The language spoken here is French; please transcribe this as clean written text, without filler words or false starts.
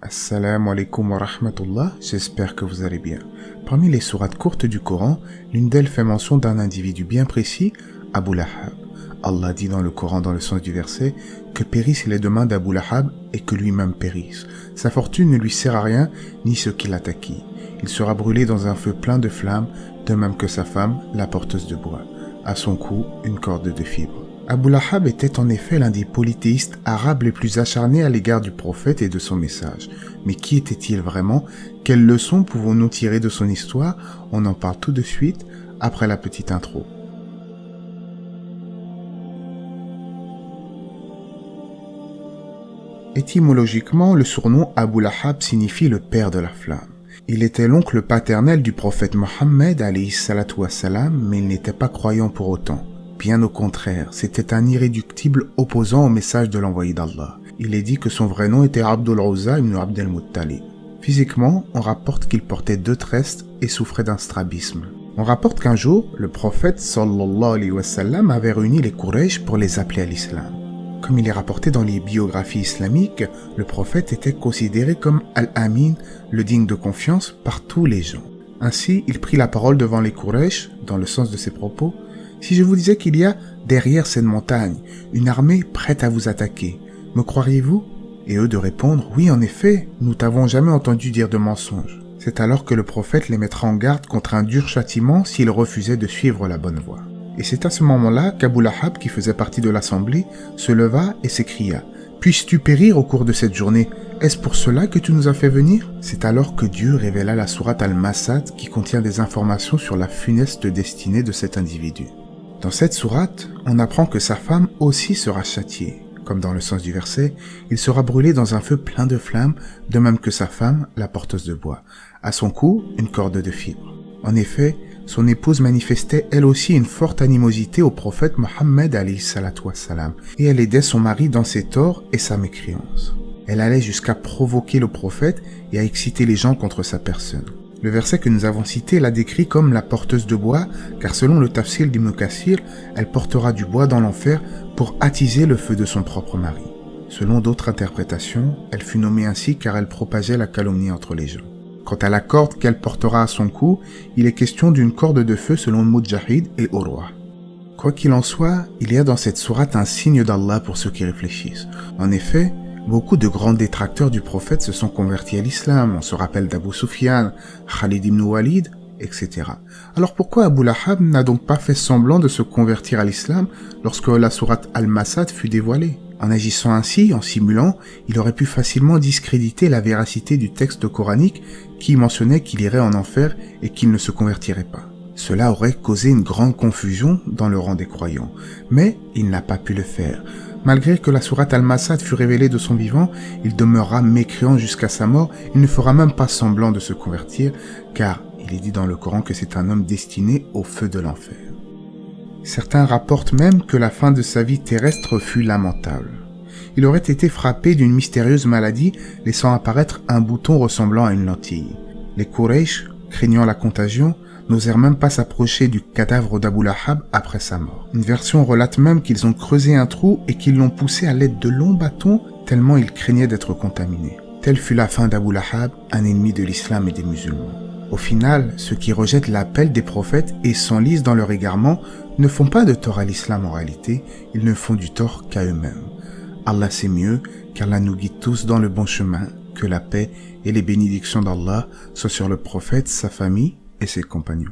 Assalamu alaikum wa rahmatullah, j'espère que vous allez bien. Parmi les sourates courtes du Coran, l'une d'elles fait mention d'un individu bien précis, Abu Lahab. Allah dit dans le Coran, dans le sens du verset, que périssent les deux mains d'Abu Lahab et que lui-même périsse. Sa fortune ne lui sert à rien, ni ce qu'il a acquis. Il sera brûlé dans un feu plein de flammes, de même que sa femme, la porteuse de bois. À son cou, une corde de fibres. Abu Lahab était en effet l'un des polythéistes arabes les plus acharnés à l'égard du prophète et de son message. Mais qui était-il vraiment? Quelles leçons pouvons-nous tirer de son histoire? On en parle tout de suite, après la petite intro. Étymologiquement, le surnom Abu Lahab signifie le père de la flamme. Il était l'oncle paternel du prophète Mohammed alayhi salatu wassalam, mais il n'était pas croyant pour autant. Bien au contraire, c'était un irréductible opposant au message de l'envoyé d'Allah. Il est dit que son vrai nom était Abdul Uzza ibn Abd al-Muttalib. Physiquement, on rapporte qu'il portait 2 tresses et souffrait d'un strabisme. On rapporte qu'un jour, le prophète sallallahu alayhi wa sallam avait réuni les Quraysh pour les appeler à l'islam. Comme il est rapporté dans les biographies islamiques, le prophète était considéré comme Al-Amin, le digne de confiance, par tous les gens. Ainsi, il prit la parole devant les Quraysh, dans le sens de ses propos. Si je vous disais qu'il y a, derrière cette montagne, une armée prête à vous attaquer, me croiriez-vous? Et eux de répondre, oui en effet, nous t'avons jamais entendu dire de mensonge. C'est alors que le prophète les mettra en garde contre un dur châtiment s'ils refusaient de suivre la bonne voie. Et c'est à ce moment-là qu'Abu Lahab, qui faisait partie de l'assemblée, se leva et s'écria, « Puisses-tu périr au cours de cette journée? Est-ce pour cela que tu nous as fait venir ?» C'est alors que Dieu révéla la sourate Al-Masad qui contient des informations sur la funeste destinée de cet individu. Dans cette sourate, on apprend que sa femme aussi sera châtiée. Comme dans le sens du verset, il sera brûlé dans un feu plein de flammes, de même que sa femme, la porteuse de bois. À son cou, une corde de fibres. En effet, son épouse manifestait elle aussi une forte animosité au prophète Mohammed alayhi salatu wassalam, et elle aidait son mari dans ses torts et sa mécréance. Elle allait jusqu'à provoquer le prophète et à exciter les gens contre sa personne. Le verset que nous avons cité la décrit comme la porteuse de bois, car selon le tafsir d'Ibn Kathir, elle portera du bois dans l'enfer pour attiser le feu de son propre mari. Selon d'autres interprétations, elle fut nommée ainsi car elle propageait la calomnie entre les gens. Quant à la corde qu'elle portera à son cou, il est question d'une corde de feu selon Mujahid et Urwa. Quoi qu'il en soit, il y a dans cette sourate un signe d'Allah pour ceux qui réfléchissent. En effet, beaucoup de grands détracteurs du prophète se sont convertis à l'islam. On se rappelle d'Abu Sufyan, Khalid ibn Walid, etc. Alors pourquoi Abu Lahab n'a donc pas fait semblant de se convertir à l'islam lorsque la sourate Al-Masad fut dévoilée? En agissant ainsi, en simulant, il aurait pu facilement discréditer la véracité du texte coranique qui mentionnait qu'il irait en enfer et qu'il ne se convertirait pas. Cela aurait causé une grande confusion dans le rang des croyants. Mais il n'a pas pu le faire. Malgré que la sourate Al-Masad fut révélée de son vivant, il demeurera mécréant jusqu'à sa mort, il ne fera même pas semblant de se convertir, car il est dit dans le Coran que c'est un homme destiné au feu de l'enfer. Certains rapportent même que la fin de sa vie terrestre fut lamentable. Il aurait été frappé d'une mystérieuse maladie, laissant apparaître un bouton ressemblant à une lentille. Les Quraysh, craignant la contagion, n'osèrent même pas s'approcher du cadavre d'Abu Lahab après sa mort. Une version relate même qu'ils ont creusé un trou et qu'ils l'ont poussé à l'aide de longs bâtons, tellement ils craignaient d'être contaminés. Telle fut la fin d'Abu Lahab, un ennemi de l'islam et des musulmans. Au final, ceux qui rejettent l'appel des prophètes et s'enlisent dans leur égarement ne font pas de tort à l'islam en réalité, ils ne font du tort qu'à eux-mêmes. Allah sait mieux, car Allah nous guide tous dans le bon chemin, que la paix et les bénédictions d'Allah soient sur le prophète, sa famille et ses compagnons.